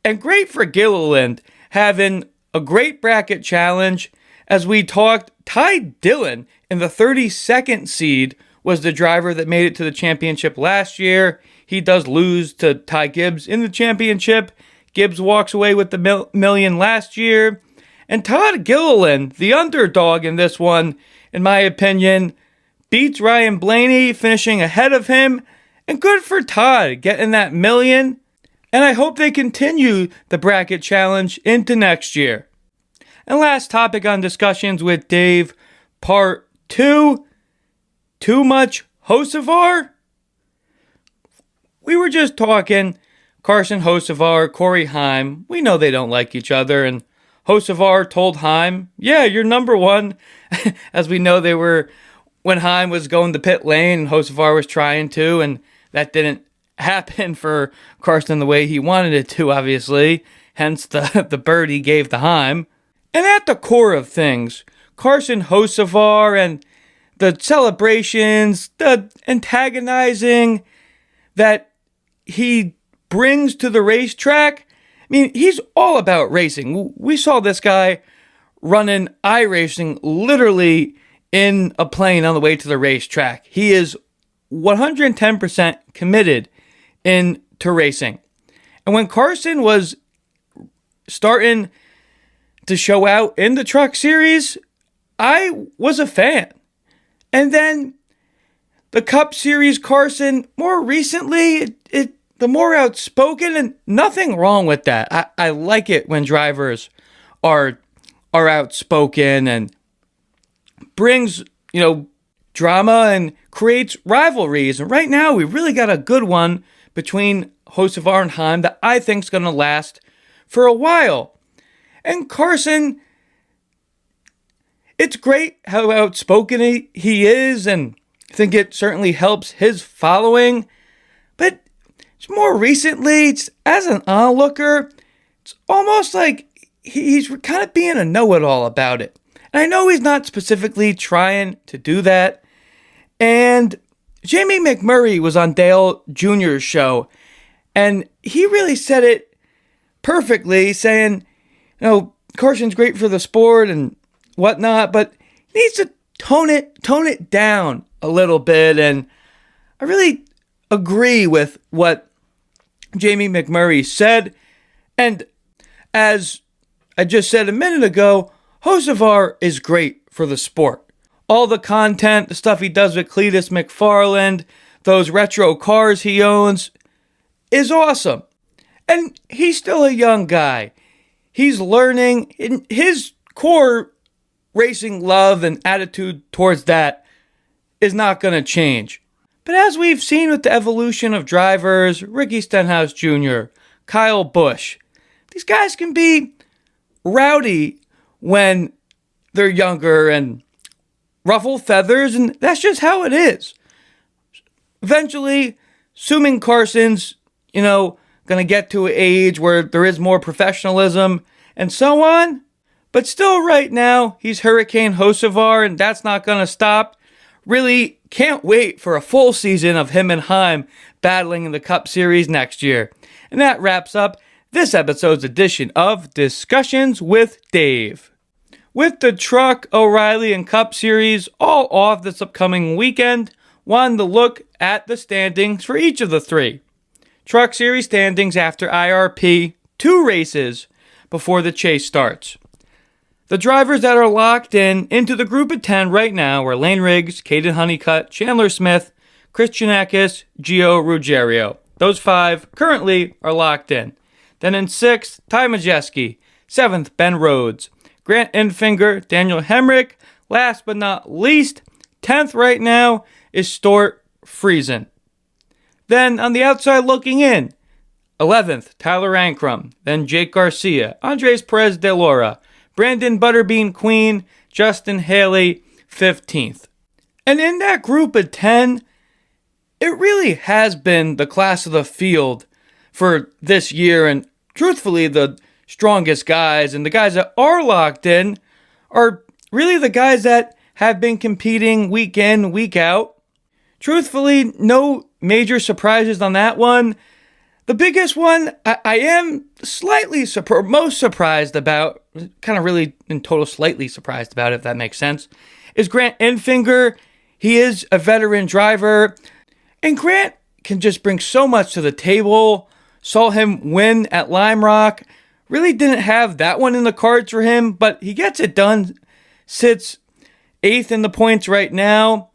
And great for Gilliland having a great bracket challenge. As we talked, Ty Dillon in the 32nd seed was the driver that made it to the championship last year. He does lose to Ty Gibbs in the championship. Gibbs walks away with the million last year. And Todd Gilliland, the underdog in this one, in my opinion, beats Ryan Blaney, finishing ahead of him. And good for Todd getting that million. And I hope they continue the bracket challenge into next year. And last topic on discussions with Dave, part 2. Too much Hocevar? We were just talking Carson Hocevar, Corey Heim. We know they don't like each other, and Hocevar told Heim, yeah, you're number 1. As we know, they were, when Heim was going to pit lane, and Hocevar was trying to, and that didn't happen for Carson the way he wanted it to, obviously. Hence the bird he gave to Heim. And at the core of things, Carson Hocevar and the celebrations, the antagonizing that he brings to the racetrack. I mean, he's all about racing. We saw this guy running iRacing literally in a plane on the way to the racetrack. He is 110% committed into racing. And when Carson was starting to show out in the Truck Series, I was a fan. And then the Cup Series Carson, more recently, the more outspoken, and nothing wrong with that. I like it when drivers are outspoken and brings, drama and creates rivalries. And right now, we really got a good one between Hocevar and Heim that I think is going to last for a while. And Carson, it's great how outspoken he is, and I think it certainly helps his following. But more recently, as an onlooker, it's almost like he's kind of being a know-it-all about it. And I know he's not specifically trying to do that. And Jamie McMurray was on Dale Jr.'s show, and he really said it perfectly, saying, Carson's great for the sport and whatnot, but he needs to tone it down a little bit. And I really agree with what Jamie McMurray said. And as I just said a minute ago, Hocevar is great for the sport. All the content, the stuff he does with Cletus McFarland, those retro cars he owns, is awesome. And he's still a young guy. He's learning. In his core racing love and attitude towards that is not going to change. But as we've seen with the evolution of drivers, Ricky Stenhouse Jr., Kyle Busch, these guys can be rowdy when they're younger and ruffle feathers, and that's just how it is. Eventually, assuming Carson's, going to get to an age where there is more professionalism and so on, but still right now, he's Hurricane Hocevar, and that's not going to stop. Really can't wait for a full season of him and Heim battling in the Cup Series next year. And that wraps up this episode's edition of Discussions with Dave. With the Truck, O'Reilly, and Cup Series all off this upcoming weekend, wanted to look at the standings for each of the three. Truck Series standings after IRP 2 races before the chase starts. The drivers that are locked into the group of 10 right now are Layne Riggs, Kaden Honeycutt, Chandler Smith, Christian Eckes, Gio Ruggiero. Those 5 currently are locked in. Then in 6th, Ty Majeski. 7th, Ben Rhodes. Grant Enfinger, Daniel Hemrick. Last but not least, 10th right now is Stuart Friesen. Then on the outside looking in, 11th, Tyler Ankrum. Then Jake Garcia, Andres Perez de Laura, Brandon Butterbean Queen, Justin Haley, 15th. And in that group of 10, it really has been the class of the field for this year, and truthfully, the strongest guys and the guys that are locked in are really the guys that have been competing week in, week out. Truthfully, no major surprises on that one. The biggest one I am slightly most surprised about, kind of really in total slightly surprised about, if that makes sense, is Grant Enfinger. He is a veteran driver, and Grant can just bring so much to the table. Saw him win at Lime Rock. Really didn't have that one in the cards for him, but he gets it done. Sits 8th in the points right now.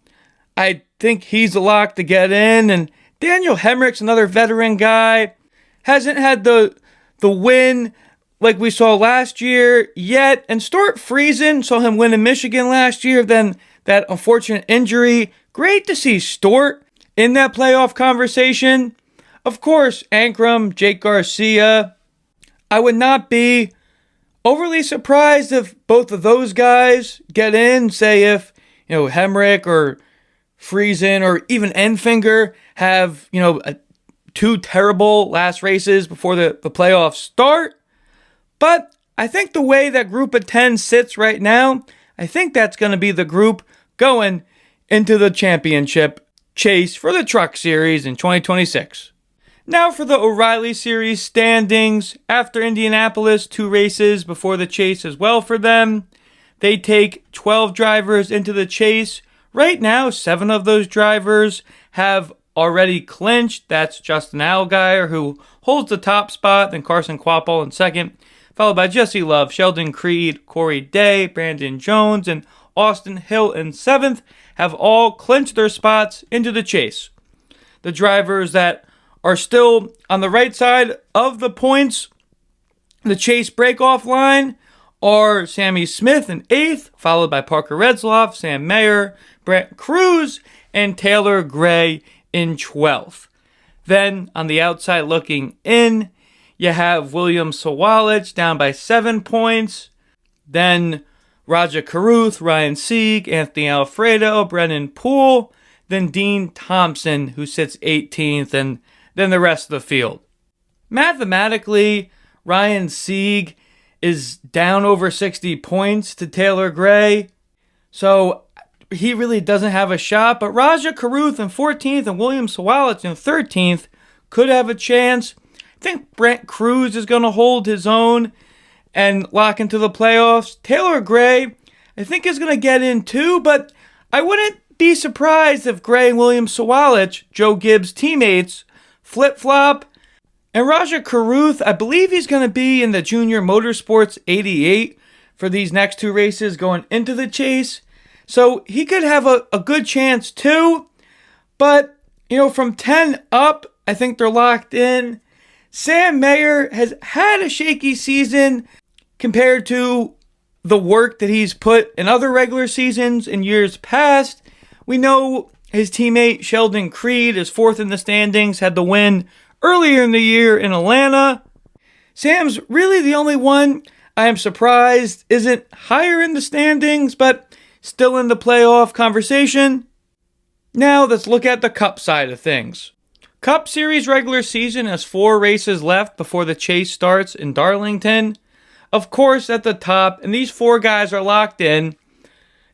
I think he's a lock to get in, and Daniel Hemrick's another veteran guy. Hasn't had the win like we saw last year yet. And Stuart Friesen, saw him win in Michigan last year, then that unfortunate injury. Great to see Stuart in that playoff conversation. Of course, Ankrum, Jake Garcia. I would not be overly surprised if both of those guys get in. Say if, Hemrick or Friesen or even Enfinger have, 2 terrible last races before the playoffs start. But I think the way that group of 10 sits right now, I think that's going to be the group going into the championship chase for the Truck Series in 2026. Now for the O'Reilly Series standings. After Indianapolis, 2 races before the chase as well for them. They take 12 drivers into the chase. Right now, 7 of those drivers have already clinched. That's Justin Allgaier, who holds the top spot, then Carson Kvapil in 2nd, followed by Jesse Love, Sheldon Creed, Corey Day, Brandon Jones, and Austin Hill in 7th, have all clinched their spots into the chase. The drivers that are still on the right side of the points, the chase breakoff line, are Sammy Smith in 8th, followed by Parker Redsloff, Sam Mayer, Brent Cruz, and Taylor Gray in 12th. Then, on the outside looking in, you have William Sawalich down by 7 points. Then, Raja Caruth, Ryan Sieg, Anthony Alfredo, Brennan Poole. Then Dean Thompson, who sits 18th, and then the rest of the field. Mathematically, Ryan Sieg is down over 60 points to Taylor Gray. So he really doesn't have a shot. But Raja Caruth in 14th and William Sawalich in 13th could have a chance. I think Brent Cruz is going to hold his own and lock into the playoffs. Taylor Gray, I think, is going to get in too. But I wouldn't be surprised if Gray and William Sawalich, Joe Gibbs' teammates, flip-flop. And Raja Caruth, I believe he's going to be in the Junior Motorsports 88 for these next 2 races going into the chase. So he could have a good chance too. But, from 10 up, I think they're locked in. Sam Mayer has had a shaky season compared to the work that he's put in other regular seasons in years past. We know his teammate Sheldon Creed is 4th in the standings, had the win earlier in the year in Atlanta. Sam's really the only one I am surprised isn't higher in the standings, but still in the playoff conversation. Now let's look at the Cup side of things. Cup Series regular season has 4 races left before the chase starts in Darlington. Of course, at the top, and these 4 guys are locked in.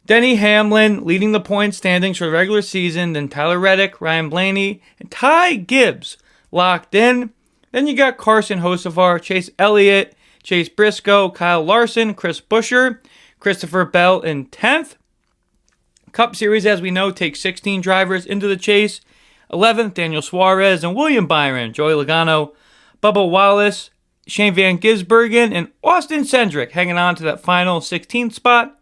Denny Hamlin leading the point standings for the regular season, then Tyler Reddick, Ryan Blaney, and Ty Gibbs locked in. Then you got Carson Hocevar, Chase Elliott, Chase Briscoe, Kyle Larson, Chris Buescher, Christopher Bell in 10th. Cup Series, as we know, takes 16 drivers into the chase. 11th, Daniel Suarez and William Byron, Joey Logano, Bubba Wallace Shane Van Gisbergen, and Austin Cindric hanging on to that final 16th spot.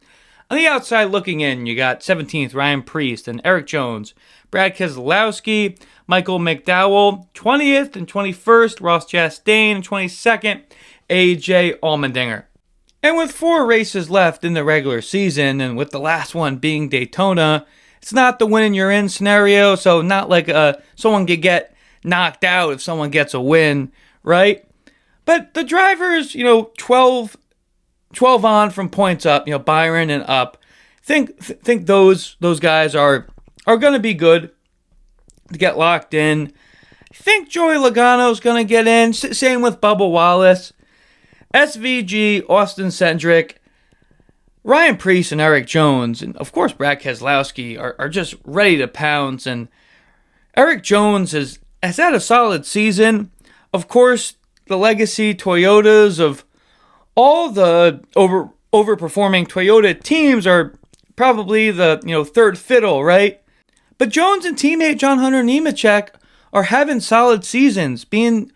On the outside looking in, you got 17th Ryan Preece and Eric Jones, Brad Keselowski, Michael McDowell, 20th and 21st Ross Chastain, and 22nd AJ Allmendinger. And with 4 races left in the regular season, and with the last one being Daytona, it's not the win you're in scenario, so not like someone could get knocked out if someone gets a win, right? But the drivers, 12 on from points up, Byron and up, think those guys are going to be good to get locked in. I think Joey Logano's going to get in. Same with Bubba Wallace. SVG, Austin Cindric, Ryan Preece, and Eric Jones, and of course Brad Keselowski are just ready to pounce. And Eric Jones has had a solid season. Of course, the legacy Toyotas of all the overperforming Toyota teams are probably the third fiddle, right? But Jones and teammate John Hunter Nemechek are having solid seasons, being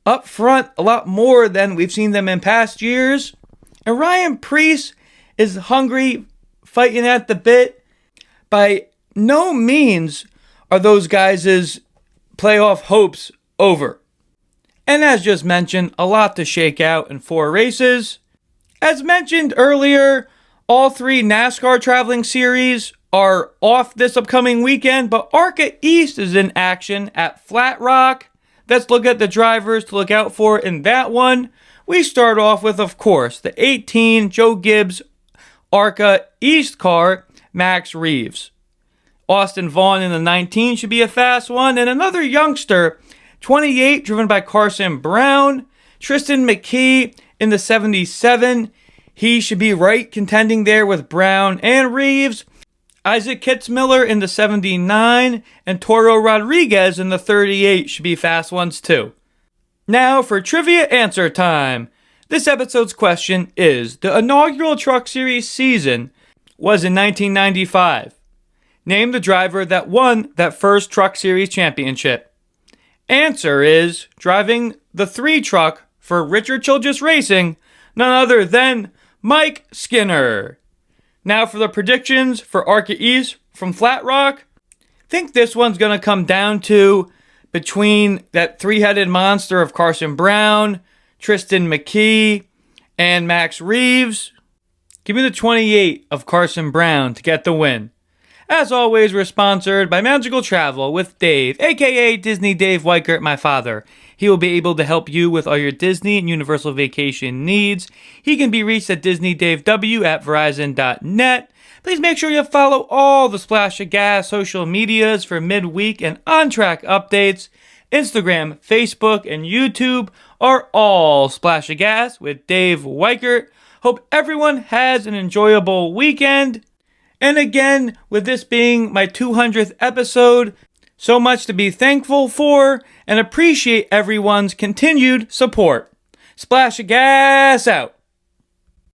up front a lot more than we've seen them in past years. And Ryan Preece is hungry, fighting at the bit. By no means are those guys' playoff hopes over. And as just mentioned, a lot to shake out in 4 races. As mentioned earlier, all 3 NASCAR traveling series are off this upcoming weekend, but ARCA East is in action at Flat Rock. Let's look at the drivers to look out for in that one. We start off with, of course, the 18 Joe Gibbs ARCA East car, Max Reaves. Austin Vaughn in the 19 should be a fast one, and another youngster, 28, driven by Carson Brown. Tristan McKee in the 77. He should be right contending there with Brown and Reaves. Isaac Kitzmiller in the 79 and Toro Rodriguez in the 38 should be fast ones too. Now for trivia answer time. This episode's question is, the inaugural Truck Series season was in 1995. Name the driver that won that first Truck Series championship. Answer is, driving the 3 truck for Richard Childress Racing, none other than Mike Skinner. Now for the predictions for ARCA East from Flat Rock. I think this one's going to come down to between that 3-headed monster of Carson Brown, Tristan McKee, and Max Reaves. Give me the 28 of Carson Brown to get the win. As always, we're sponsored by Magical Travel with Dave, aka Disney Dave Weichert, my father. He will be able to help you with all your Disney and Universal vacation needs. He can be reached at DisneyDaveW@Verizon.net. Please make sure you follow all the Splash of Gas social medias for midweek and on-track updates. Instagram, Facebook, and YouTube are all Splash of Gas with Dave Weichert. Hope everyone has an enjoyable weekend. And again, with this being my 200th episode, so much to be thankful for and appreciate everyone's continued support. Splash of Gas out.